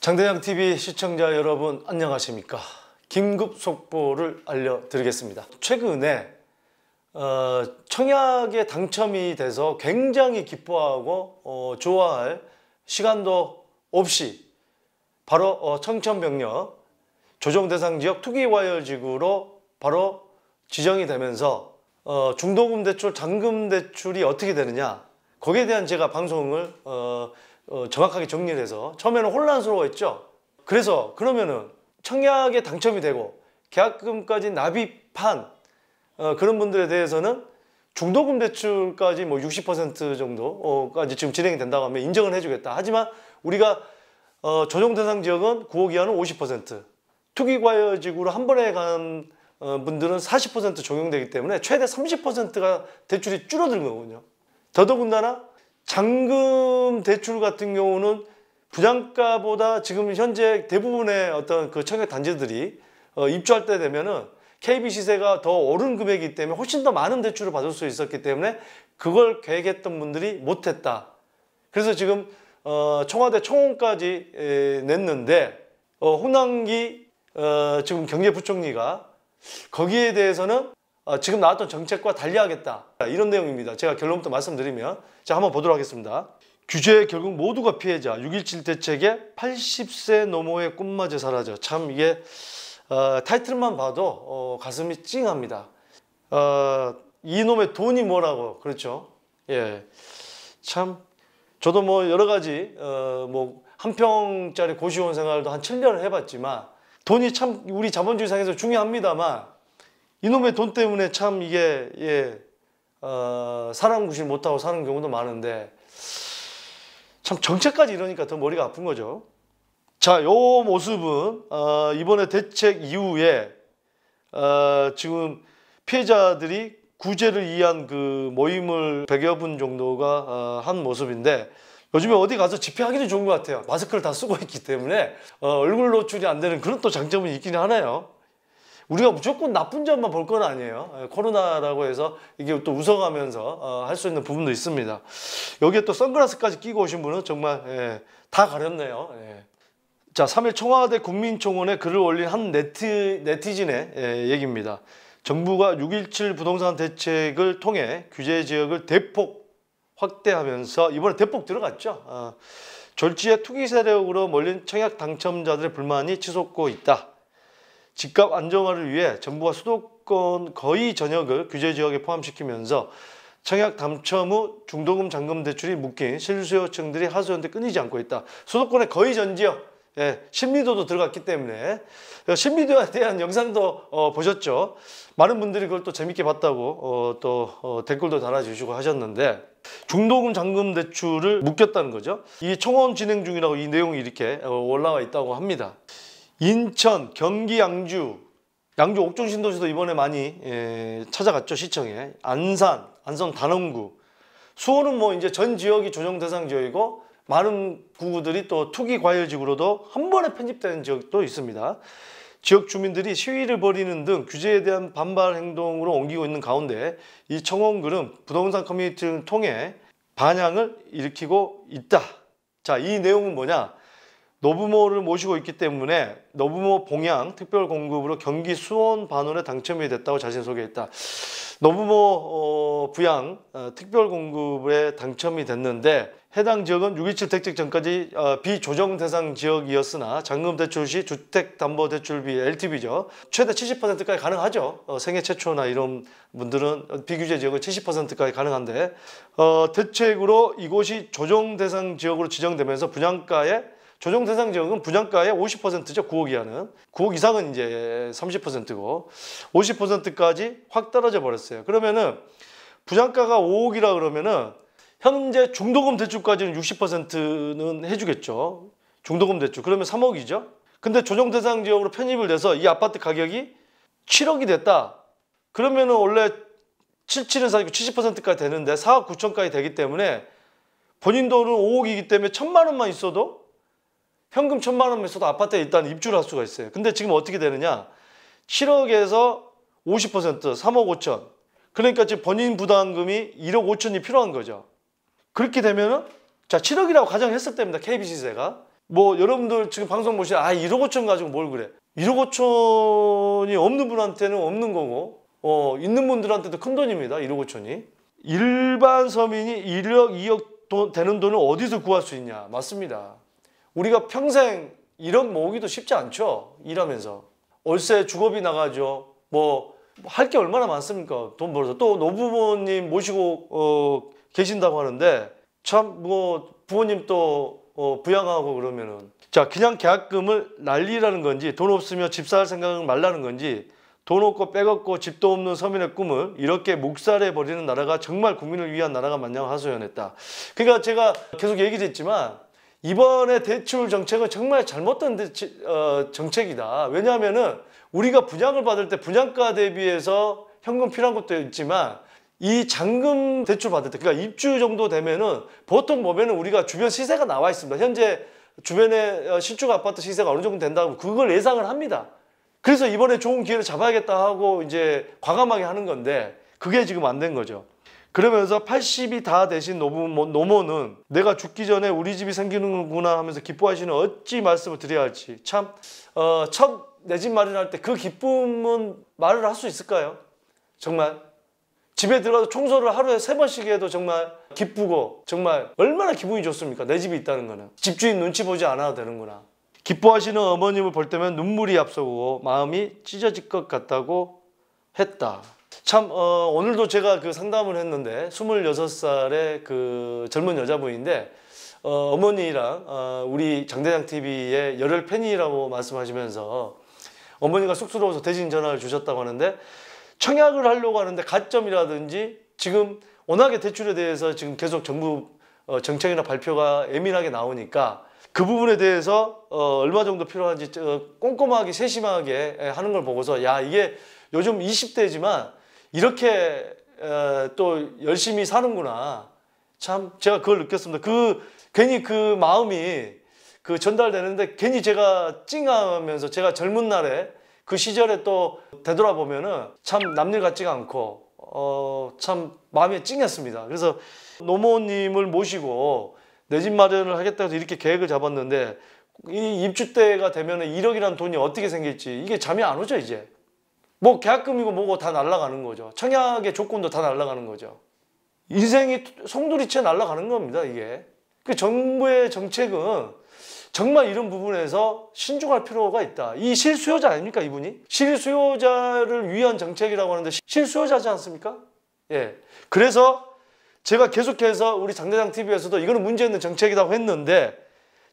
장대장TV 시청자 여러분 안녕하십니까. 긴급 속보를 알려드리겠습니다. 최근에 청약에 당첨이 돼서 굉장히 기뻐하고 좋아할 시간도 없이 바로 청천벽력 조정대상지역 투기과열지구로 바로 지정이 되면서 중도금 대출, 잔금 대출이 어떻게 되느냐, 거기에 대한 제가 방송을 정확하게 정리를 해서 처음에는 혼란스러워했죠. 그래서 그러면은 청약에 당첨이 되고 계약금까지 납입한 그런 분들에 대해서는 중도금 대출까지 뭐 60% 정도까지 지금 진행이 된다고 하면 인정을 해주겠다. 하지만 우리가 조정대상 지역은 구호 기한은 50%, 투기과열지구로 한 번에 간 분들은 40% 적용되기 때문에 최대 30%가 대출이 줄어든 거거든요. 더더군다나 잔금 대출 같은 경우는 분양가보다 지금 현재 대부분의 어떤 그 청약 단지들이 입주할 때 되면은 KB 시세가 더 오른 금액이기 때문에 훨씬 더 많은 대출을 받을 수 있었기 때문에 그걸 계획했던 분들이 못했다. 그래서 지금 청와대 청원까지 냈는데 홍남기 지금 경제부총리가 거기에 대해서는 지금 나왔던 정책과 달리하겠다, 이런 내용입니다. 제가 결론부터 말씀드리면, 자, 한번 보도록 하겠습니다. 규제 결국 모두가 피해자, 6.17 대책에 80세 노모의 꿈마저 사라져. 참 이게 타이틀만 봐도 가슴이 찡합니다. 이놈의 돈이 뭐라고, 그렇죠? 예, 참 저도 뭐 여러 가지 뭐 한 평짜리 고시원 생활도 한 7년을 해봤지만 돈이 참 우리 자본주의 상에서 중요합니다만 이놈의 돈 때문에 참 이게 사람 구실 못하고 사는 경우도 많은데, 참 정책까지 이러니까 더 머리가 아픈 거죠. 자, 요 모습은 이번에 대책 이후에 지금 피해자들이 구제를 위한 그 모임을 100여 분 정도가 한 모습인데, 요즘에 어디 가서 집회하기는 좋은 것 같아요. 마스크를 다 쓰고 있기 때문에 얼굴 노출이 안 되는 그런 또 장점은 있긴 하네요. 우리가 무조건 나쁜 점만 볼 건 아니에요. 코로나라고 해서 이게 또 웃어가면서 할 수 있는 부분도 있습니다. 여기에 또 선글라스까지 끼고 오신 분은 정말 다 가렸네요. 자, 3일 청와대 국민청원에 글을 올린 한 네티즌의 얘기입니다. 정부가 6.17 부동산 대책을 통해 규제 지역을 대폭 확대하면서 이번에 대폭 들어갔죠. 졸지에 투기 세력으로 몰린 청약 당첨자들의 불만이 치솟고 있다. 집값 안정화를 위해 정부가 수도권 거의 전역을 규제 지역에 포함시키면서 청약 당첨 후 중도금 잔금 대출이 묶인 실수요층들이 하소연데 끊이지 않고 있다. 수도권의 거의 전 지역, 신미도도 들어갔기 때문에, 신미도에 대한 영상도 보셨죠. 많은 분들이 그걸 또 재밌게 봤다고 또 댓글도 달아주시고 하셨는데, 중도금 잔금 대출을 묶였다는 거죠. 이 청원 진행 중이라고 이 내용이 이렇게 올라와 있다고 합니다. 인천, 경기, 양주 옥정 신도시도 이번에 많이 찾아갔죠, 시청에. 안산 단원구, 수원은 뭐 이제 전 지역이 조정 대상 지역이고 많은 구구들이 또 투기 과열 지구로도 한 번에 편집되는 지역도 있습니다. 지역 주민들이 시위를 벌이는 등 규제에 대한 반발 행동으로 옮기고 있는 가운데 이 청원글은 부동산 커뮤니티를 통해 반향을 일으키고 있다. 자, 이 내용은 뭐냐? 노부모를 모시고 있기 때문에 노부모 봉양 특별 공급으로 경기 수원 반원에 당첨이 됐다고 자신 소개했다. 노부모 부양 특별 공급에 당첨이 됐는데 해당 지역은 6.17 대책 전까지 비조정 대상 지역이었으나 잔금 대출 시 주택담보대출비 LTV죠. 최대 70%까지 가능하죠. 생애 최초나 이런 분들은 비규제 지역은 70%까지 가능한데, 대책으로 이곳이 조정 대상 지역으로 지정되면서 분양가의 조정 대상 지역은 분양가의 50%죠. 9억 이하는. 9억 이상은 이제 30%고 50%까지 확 떨어져 버렸어요. 그러면은 분양가가 5억이라 그러면은 현재 중도금 대출까지는 60%는 해주겠죠. 중도금 대출. 그러면 3억이죠. 근데 조정 대상 지역으로 편입을 돼서 이 아파트 가격이 7억이 됐다. 그러면은 원래 77은 사기고 70%까지 되는데 4억 9천까지 되기 때문에 본인 돈은 5억이기 때문에 1,000만 원만 있어도, 현금 1,000만 원만 있어도 아파트에 일단 입주를 할 수가 있어요. 근데 지금 어떻게 되느냐? 7억에서 50%, 3억 5천. 그러니까 지금 본인 부담금이 1억 5천이 필요한 거죠. 그렇게 되면은, 자, 7억이라고 가정했을 때입니다. KB 시세가. 뭐 여러분들 지금 방송 보시면 1억 5천 가지고 뭘 그래. 1억 5천이 없는 분한테는 없는 거고 있는 분들한테도 큰 돈입니다. 1억 5천이. 일반 서민이 1억 2억 되는 돈을 어디서 구할 수 있냐. 맞습니다. 우리가 평생 1억 모으기도 쉽지 않죠. 일하면서. 월세 주거비 나가죠. 뭐 할 게 얼마나 많습니까. 돈 벌어서. 또 노부모님 모시고 계신다고 하는데 참 뭐 부모님 또 부양하고 그러면은 자 그냥 계약금을 날리라는 건지 돈 없으며 집 살 생각은 말라는 건지 돈 없고 빼갖고 집도 없는 서민의 꿈을 이렇게 묵살해 버리는 나라가 정말 국민을 위한 나라가 맞냐고 하소연했다. 그러니까 제가 계속 얘기를 했지만 이번에 대출 정책은 정말 잘못된 정책이다. 왜냐하면은 우리가 분양을 받을 때 분양가 대비해서 현금 필요한 것도 있지만 이 잔금 대출 받을 때 그러니까 입주 정도 되면은 보통 보면은 우리가 주변 시세가 나와 있습니다. 현재 주변에 신축 아파트 시세가 어느 정도 된다고 그걸 예상을 합니다. 그래서 이번에 좋은 기회를 잡아야겠다 하고 이제 과감하게 하는 건데 그게 지금 안 된 거죠. 그러면서 80이 다 되신 노모는 내가 죽기 전에 우리 집이 생기는구나 하면서 기뻐하시는 어찌 말씀을 드려야 할지 참 첫 내 집 마련할 때 그 기쁨은 말을 할 수 있을까요? 정말 집에 들어가서 청소를 하루에 3번씩 해도 정말 기쁘고 정말 얼마나 기분이 좋습니까? 내 집이 있다는 거는 집주인 눈치 보지 않아도 되는구나. 기뻐하시는 어머님을 볼 때면 눈물이 앞서고 마음이 찢어질 것 같다고 했다. 참 오늘도 제가 그 상담을 했는데 26살의 그 젊은 여자분인데 어머니랑 우리 장대장 TV의 열혈 팬이라고 말씀하시면서 어머니가 쑥스러워서 대신 전화를 주셨다고 하는데 청약을 하려고 하는데 가점이라든지 지금 워낙에 대출에 대해서 지금 계속 정부 정책이나 발표가 예민하게 나오니까 그 부분에 대해서 얼마 정도 필요한지 꼼꼼하게 세심하게 하는 걸 보고서 야 이게 요즘 20대지만 이렇게 또 열심히 사는구나. 참 제가 그걸 느꼈습니다. 괜히 그 마음이 전달되는데 괜히 제가 찡하면서 제가 젊은 날에 그 시절에 또 되돌아보면은 참 남일 같지가 않고 참 마음이 찡했습니다. 그래서 노모님을 모시고 내 집 마련을 하겠다고 해서 이렇게 계획을 잡았는데 이 입주 때가 되면은 1억이라는 돈이 어떻게 생길지 이게 잠이 안 오죠 이제. 뭐 계약금이고 뭐고 다 날아가는 거죠. 청약의 조건도 다 날아가는 거죠. 인생이 송두리째 날아가는 겁니다 이게. 그 정부의 정책은 정말 이런 부분에서 신중할 필요가 있다. 이 실수요자 아닙니까 이분이? 실수요자를 위한 정책이라고 하는데 실수요자지 않습니까? 예. 그래서 제가 계속해서 우리 장대장 TV에서도 이거는 문제 있는 정책이라고 했는데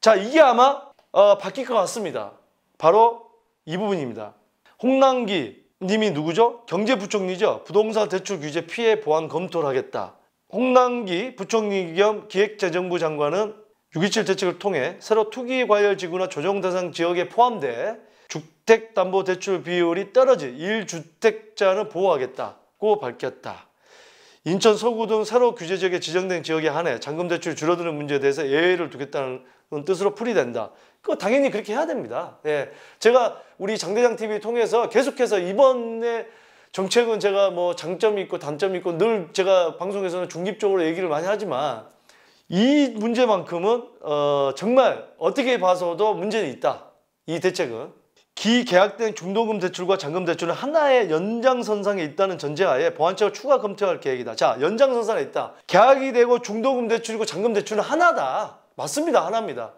자 이게 아마 바뀔 것 같습니다. 바로 이 부분입니다. 홍남기 님이 누구죠? 경제부총리죠. 부동산 대출 규제 피해 보완 검토를 하겠다. 홍남기 부총리 겸 기획재정부 장관은 6.27 대책을 통해 새로 투기과열지구나 조정대상 지역에 포함돼 주택담보대출 비율이 떨어진 1주택자는 보호하겠다고 밝혔다. 인천 서구 등 새로 규제지역에 지정된 지역에 한해 잔금대출이 줄어드는 문제에 대해서 예외를 두겠다는 뜻으로 풀이된다. 그거 당연히 그렇게 해야 됩니다. 예. 제가 우리 장대장 TV 통해서 계속해서 이번에 정책은 제가 뭐 장점이 있고 단점이 있고 늘 제가 방송에서는 중립적으로 얘기를 많이 하지만 이 문제만큼은 정말 어떻게 봐서도 문제는 있다. 이 대책은. 기계약된 중도금 대출과 잔금 대출은 하나의 연장선상에 있다는 전제하에 보완책을 추가 검토할 계획이다. 자, 연장선상에 있다. 계약이 되고 중도금 대출이고 잔금 대출은 하나다. 맞습니다. 하나입니다.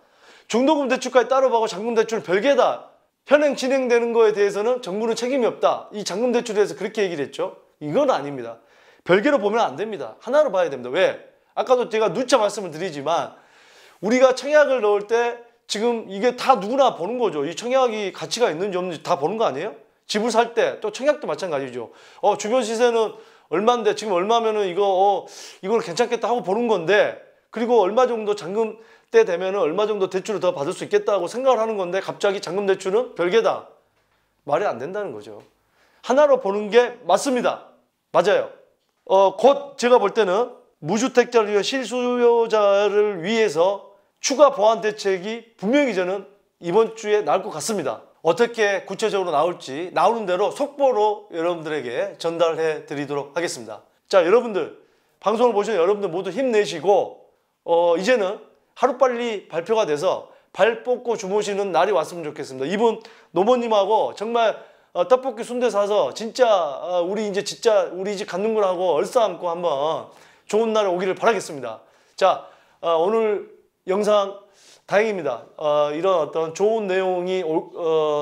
중도금 대출까지 따로 받고 잔금 대출은 별개다. 현행 진행되는 거에 대해서는 정부는 책임이 없다. 이 잔금 대출에 대해서 그렇게 얘기를 했죠. 이건 아닙니다. 별개로 보면 안 됩니다. 하나로 봐야 됩니다. 왜? 아까도 제가 누차 말씀을 드리지만 우리가 청약을 넣을 때 지금 이게 다 누구나 보는 거죠. 이 청약이 가치가 있는지 없는지 다 보는 거 아니에요? 집을 살 때 또 청약도 마찬가지죠. 주변 시세는 얼마인데 지금 얼마면은 이걸 괜찮겠다 하고 보는 건데 그리고 얼마 정도 잔금 때 되면은 얼마 정도 대출을 더 받을 수 있겠다고 생각을 하는 건데 갑자기 잔금 대출은 별개다. 말이 안 된다는 거죠. 하나로 보는 게 맞습니다. 맞아요. 곧 제가 볼 때는 무주택자를 위한 실수요자를 위해서 추가 보완 대책이 분명히 저는 이번 주에 나올 것 같습니다. 어떻게 구체적으로 나올지 나오는 대로 속보로 여러분들에게 전달해 드리도록 하겠습니다. 자, 여러분들 방송을 보시는 여러분들 모두 힘내시고 이제는 하루빨리 발표가 돼서 발 뻗고 주무시는 날이 왔으면 좋겠습니다. 이분 노모님하고 정말 떡볶이 순대 사서 진짜 우리 이제 진짜 우리 집 갖는 거라고 얼싸안고 한번 좋은 날 오기를 바라겠습니다. 자, 오늘 영상 다행입니다. 이런 어떤 좋은 내용이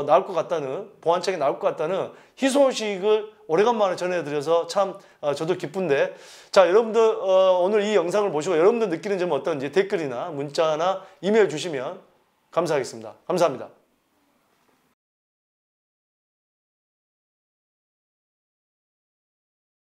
나올 것 같다는, 보안책이 나올 것 같다는 희소식을 오래간만에 전해드려서 참 저도 기쁜데, 자, 여러분들 오늘 이 영상을 보시고 여러분들 느끼는 점은 어떤지 댓글이나 문자나 이메일 주시면 감사하겠습니다. 감사합니다.